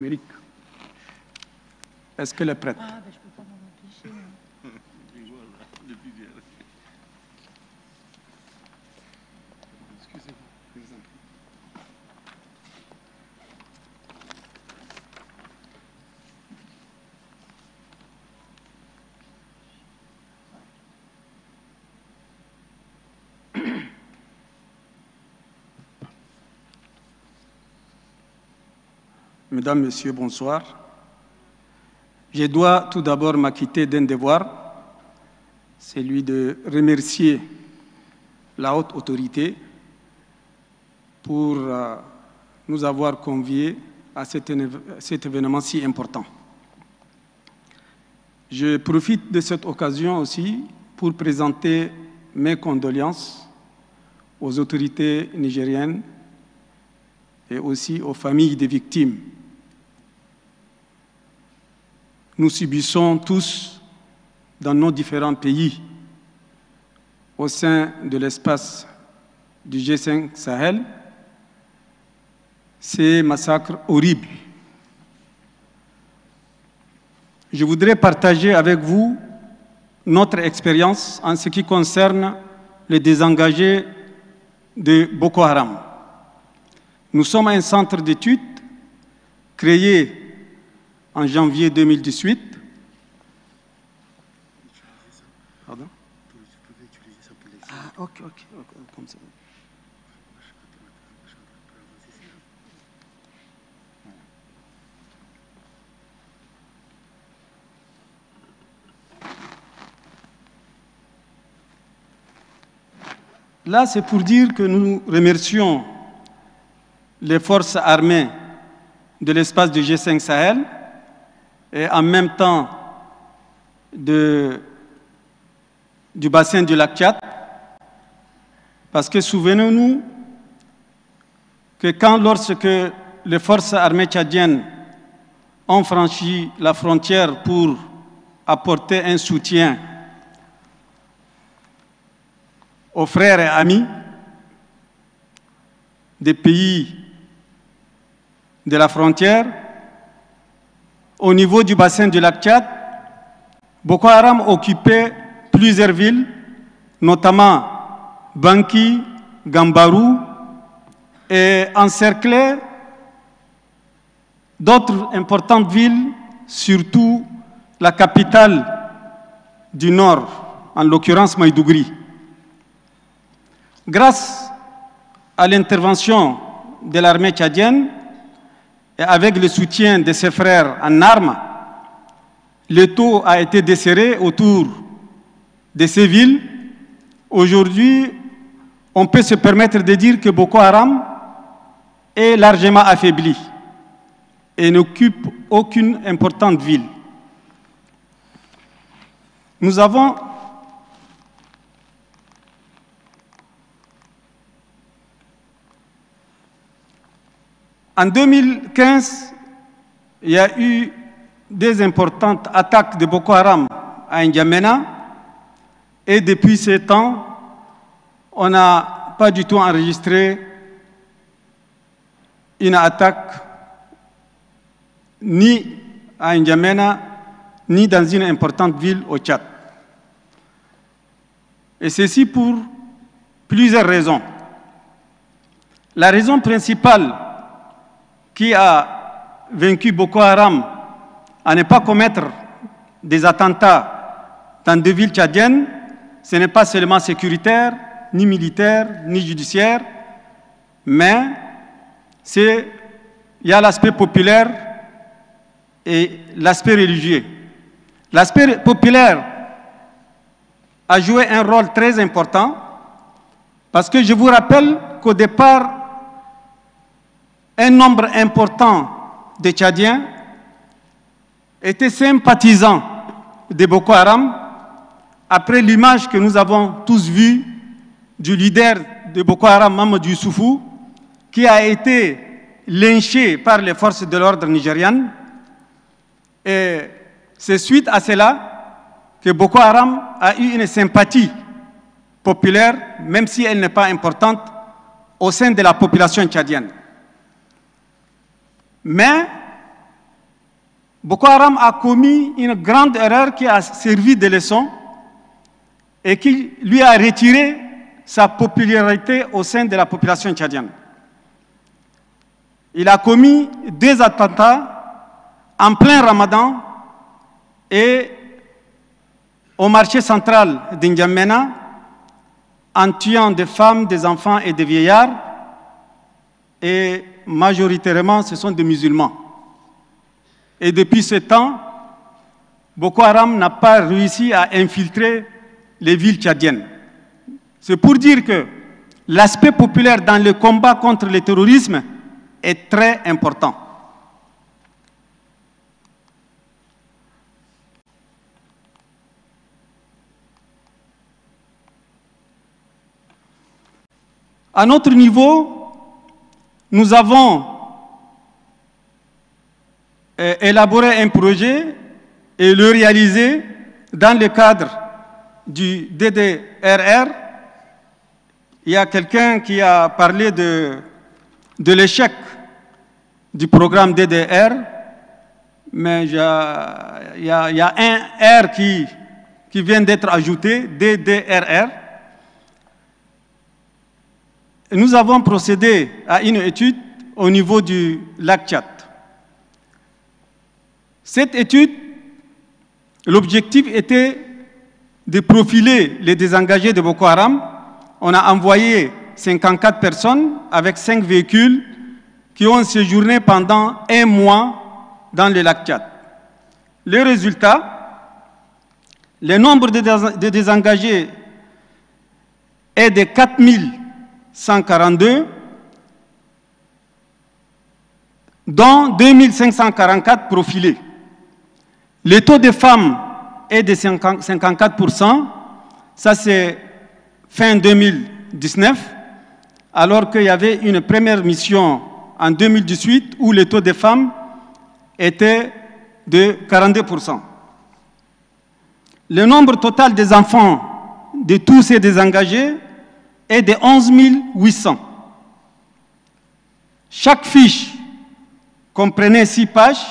numérique. Est-ce qu'elle est prête? Je peux pas m'en empêcher. Mesdames, Messieurs, bonsoir. Je dois tout d'abord m'acquitter d'un devoir, celui de remercier la haute autorité pour nous avoir conviés à cet événement si important. Je profite de cette occasion aussi pour présenter mes condoléances aux autorités nigériennes et aussi aux familles des victimes. Nous subissons tous, dans nos différents pays, au sein de l'espace du G5 Sahel, ces massacres horribles. Je voudrais partager avec vous notre expérience en ce qui concerne les désengagés de Boko Haram. Nous sommes un centre d'études créé en janvier 2018. Pardon? Ah, ok, comme ça. Là, c'est pour dire que nous remercions les forces armées de l'espace du G5 Sahel et en même temps du bassin du lac Tchad, parce que souvenons-nous que lorsque les forces armées tchadiennes ont franchi la frontière pour apporter un soutien aux frères et amis des pays de la frontière, au niveau du bassin du lac Tchad, Boko Haram occupait plusieurs villes, notamment Banki, Gambarou, et encerclait d'autres importantes villes, surtout la capitale du Nord, en l'occurrence Maïdougouri. Grâce à l'intervention de l'armée tchadienne et avec le soutien de ses frères en armes, l'étau a été desserré autour de ces villes. Aujourd'hui, on peut se permettre de dire que Boko Haram est largement affaibli et n'occupe aucune importante ville. Nous avons en 2015, il y a eu des importantes attaques de Boko Haram à N'Djamena et depuis ce temps, on n'a pas du tout enregistré une attaque ni à N'Djamena ni dans une importante ville au Tchad. Et ceci pour plusieurs raisons. La raison principale qui a vaincu Boko Haram à ne pas commettre des attentats dans deux villes tchadiennes, ce n'est pas seulement sécuritaire, ni militaire, ni judiciaire, mais il y a l'aspect populaire et l'aspect religieux. L'aspect populaire a joué un rôle très important parce que je vous rappelle qu'au départ, un nombre important de Tchadiens étaient sympathisants de Boko Haram après l'image que nous avons tous vue du leader de Boko Haram, Mamadou Youssoufou, qui a été lynché par les forces de l'ordre nigérianes. Et c'est suite à cela que Boko Haram a eu une sympathie populaire, même si elle n'est pas importante, au sein de la population tchadienne. Mais Boko Haram a commis une grande erreur qui a servi de leçon et qui lui a retiré sa popularité au sein de la population tchadienne. Il a commis 2 attentats en plein Ramadan et au marché central d'Indiamena, en tuant des femmes, des enfants et des vieillards, et majoritairement ce sont des musulmans. Et depuis ce temps, Boko Haram n'a pas réussi à infiltrer les villes tchadiennes. C'est pour dire que l'aspect populaire dans le combat contre le terrorisme est très important. À notre niveau, nous avons élaboré un projet et le réalisé dans le cadre du DDRR. Il y a quelqu'un qui a parlé de l'échec du programme DDR, mais il y a un R qui vient d'être ajouté, DDRR. Nous avons procédé à une étude au niveau du lac Tchad. Cette étude, l'objectif était de profiler les désengagés de Boko Haram. On a envoyé 54 personnes avec 5 véhicules qui ont séjourné pendant 1 mois dans le lac Tchad. Le résultat, le nombre de désengagés est de 4142, dont 2544 profilés. Le taux de femmes est de 54%, ça c'est fin 2019, alors qu'il y avait une première mission en 2018 où le taux de femmes était de 42%. Le nombre total des enfants de tous ces désengagés est de 11 800. Chaque fiche comprenait 6 pages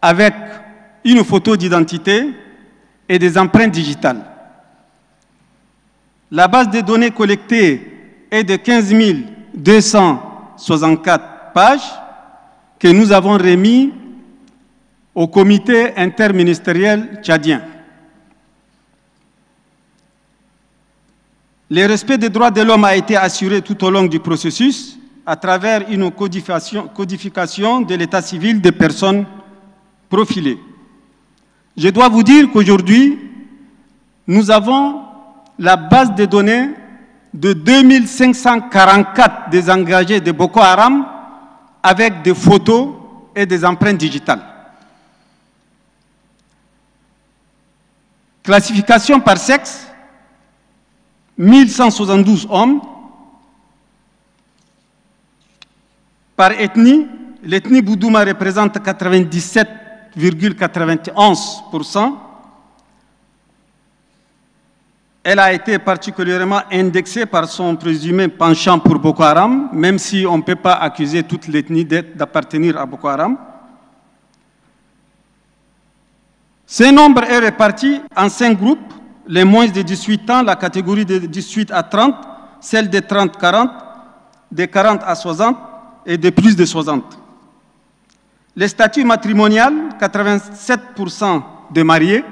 avec une photo d'identité et des empreintes digitales. La base de données collectée est de 15 264 pages que nous avons remis au comité interministériel tchadien. Le respect des droits de l'homme a été assuré tout au long du processus à travers une codification de l'état civil des personnes profilées. Je dois vous dire qu'aujourd'hui, nous avons la base de données de 2544 désengagés de Boko Haram avec des photos et des empreintes digitales. Classification par sexe, 1172 hommes. Par ethnie, l'ethnie Boudouma représente 97,91%. Elle a été particulièrement indexée par son présumé penchant pour Boko Haram, même si on ne peut pas accuser toute l'ethnie d'appartenir à Boko Haram. Ce nombre est réparti en 5 groupes: les moins de 18 ans, la catégorie de 18 à 30, celle de 30-40, de 40 à 60 et de plus de 60. Le statut matrimonial, 87% de mariés.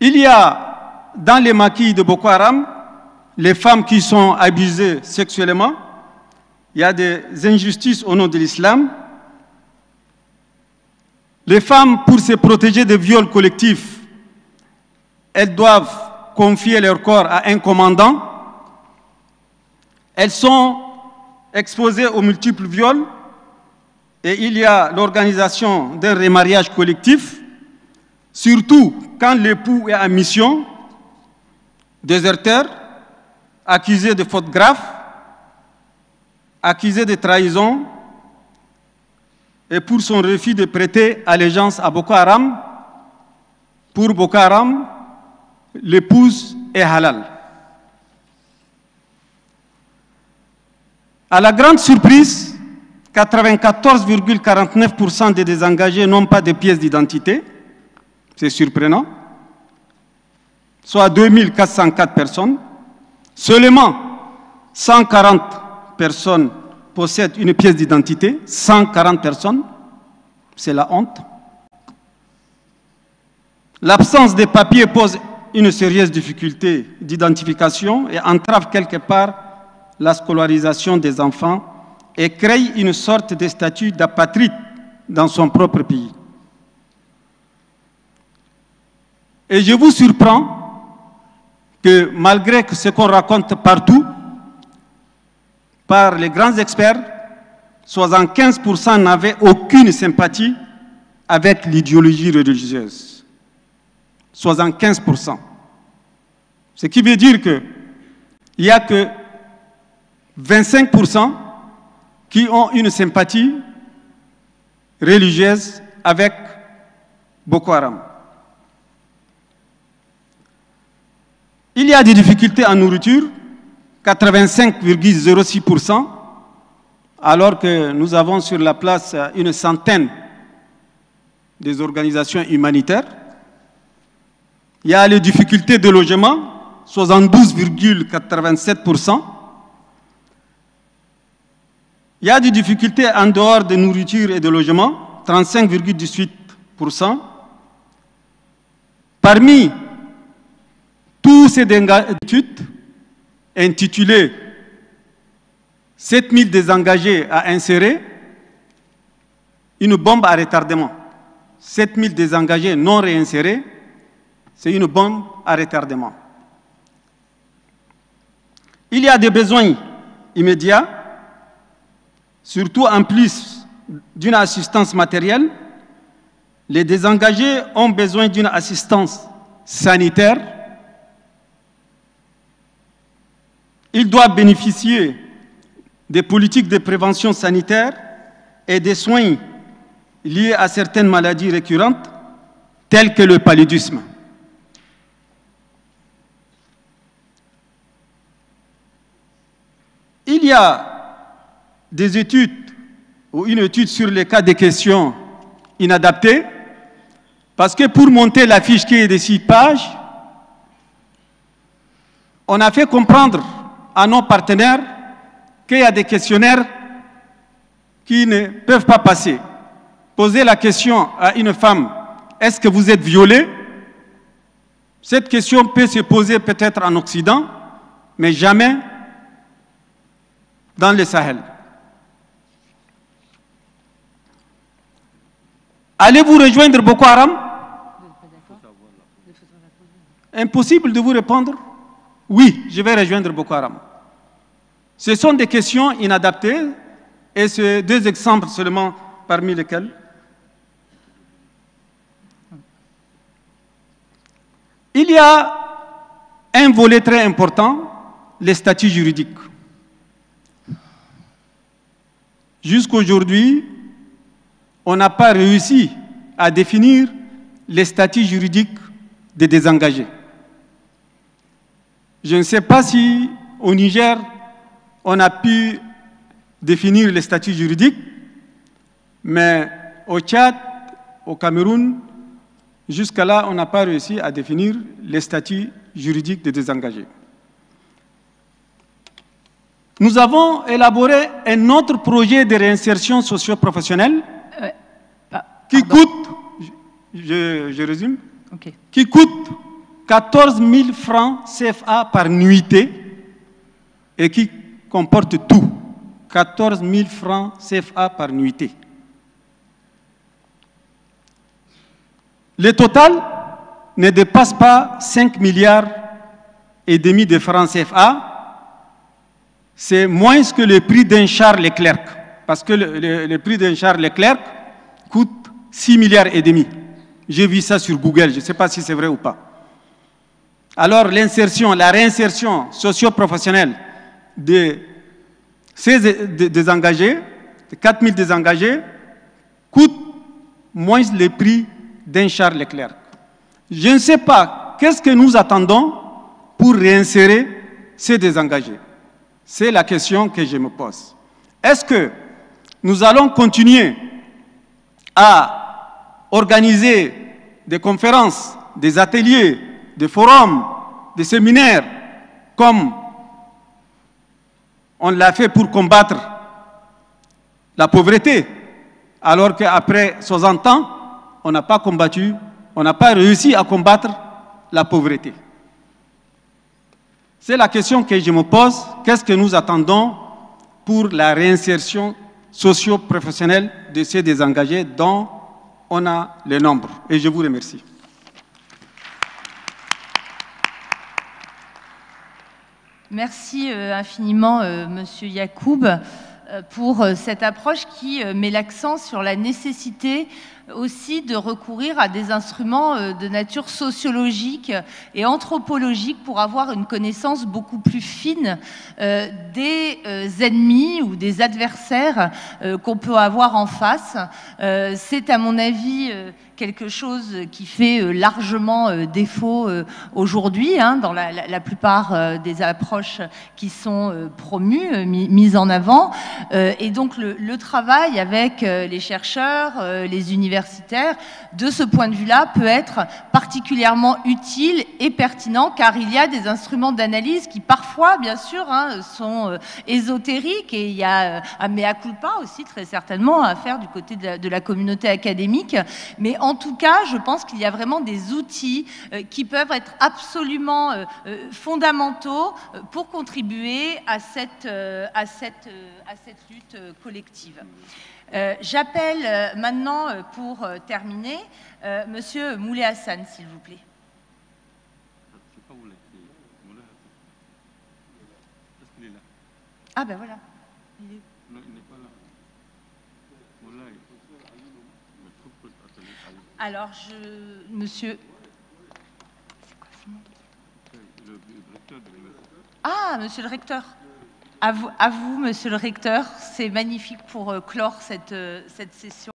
Il y a dans les maquis de Boko Haram les femmes qui sont abusées sexuellement. Il y a des injustices au nom de l'islam. Les femmes, pour se protéger des viols collectifs, elles doivent confier leur corps à un commandant. Elles sont exposées aux multiples viols et il y a l'organisation d'un remariage collectif, surtout quand l'époux est en mission, déserteur, accusé de fautes graves, accusé de trahison, et pour son refus de prêter allégeance à Boko Haram. Pour Boko Haram, l'épouse est halal. À la grande surprise, 94,49% des désengagés n'ont pas de pièces d'identité. C'est surprenant. Soit 2404 personnes. Seulement 140 personnes possèdent une pièce d'identité. 140 personnes. C'est la honte. L'absence de papiers pose une sérieuse difficulté d'identification et entrave quelque part la scolarisation des enfants et crée une sorte de statut d'apatride dans son propre pays. Et je vous surprends que malgré ce qu'on raconte partout, par les grands experts, 75% n'avaient aucune sympathie avec l'idéologie religieuse. 75%. Ce qui veut dire qu'il n'y a que 25% qui ont une sympathie religieuse avec Boko Haram. Il y a des difficultés en nourriture, 85,06%, alors que nous avons sur la place une centaine des organisations humanitaires. Il y a les difficultés de logement, 72,87%. Il y a des difficultés en dehors de nourriture et de logement, 35,18%. Parmi tous ces études intitulées 7000 désengagés à insérer, une bombe à retardement. 7000 désengagés non réinsérés, c'est une bombe à retardement. Il y a des besoins immédiats, surtout en plus d'une assistance matérielle. Les désengagés ont besoin d'une assistance sanitaire. Ils doivent bénéficier des politiques de prévention sanitaire et des soins liés à certaines maladies récurrentes, telles que le paludisme. Il y a des études ou une étude sur les cas de questions inadaptées, parce que pour monter la fiche qui est de 6 pages, on a fait comprendre à nos partenaires qu'il y a des questionnaires qui ne peuvent pas passer. Poser la question à une femme, est-ce que vous êtes violée? Cette question peut se poser peut-être en Occident, mais jamais dans le Sahel. Allez-vous rejoindre Boko Haram? Impossible de vous répondre. Oui, je vais rejoindre Boko Haram. Ce sont des questions inadaptées et c'est 2 exemples seulement parmi lesquels. Il y a un volet très important, les statuts juridiques. Jusqu'aujourd'hui, on n'a pas réussi à définir les statuts juridiques des désengagés. Je ne sais pas si au Niger, on a pu définir les statuts juridiques, mais au Tchad, au Cameroun, jusqu'à là, on n'a pas réussi à définir les statuts juridiques des désengagés. Nous avons élaboré un autre projet de réinsertion socio-professionnelle qui coûte, je résume, okay, qui coûte 14 000 francs CFA par nuitée et qui comporte tout. 14 000 francs CFA par nuitée. Le total ne dépasse pas 5 milliards et demi de francs CFA. C'est moins que le prix d'un char Leclerc, parce que le prix d'un char Leclerc coûte 6 milliards et demi. J'ai vu ça sur Google, je ne sais pas si c'est vrai ou pas. Alors l'insertion, la réinsertion socio-professionnelle de ces désengagés, de 4 000 désengagés, coûte moins le prix d'un char Leclerc. Je ne sais pas qu'est-ce que nous attendons pour réinsérer ces désengagés. C'est la question que je me pose. Est-ce que Nous allons continuer à organiser des conférences, des ateliers, des forums, des séminaires, comme on l'a fait pour combattre la pauvreté, alors qu'après 60 ans, on n'a pas combattu, on n'a pas réussi à combattre la pauvreté. C'est la question que je me pose. Qu'est-ce que nous attendons pour la réinsertion socio-professionnelle de ces désengagés dont on a le nombre? Et je vous remercie. Merci infiniment, Monsieur Yacoub, pour cette approche qui met l'accent sur la nécessité aussi de recourir à des instruments de nature sociologique et anthropologique pour avoir une connaissance beaucoup plus fine des ennemis ou des adversaires qu'on peut avoir en face. C'est à mon avis quelque chose qui fait largement défaut aujourd'hui dans la plupart des approches qui sont promues, mises en avant. Et donc le travail avec les chercheurs, les universitaires, de ce point de vue-là, peut être particulièrement utile et pertinent, car il y a des instruments d'analyse qui parfois, bien sûr, sont ésotériques, et il y a un mea culpa aussi, très certainement, à faire du côté de la communauté académique. Mais en tout cas, je pense qu'il y a vraiment des outils qui peuvent être absolument fondamentaux pour contribuer à cette lutte collective. J'appelle maintenant, pour terminer, Monsieur Moulay Hassan, s'il vous plaît. Ah ben voilà. Il est... Non, il n'est pas là. Alors, Monsieur... Ah, Monsieur le recteur. À vous, Monsieur le recteur. C'est magnifique pour clore cette session.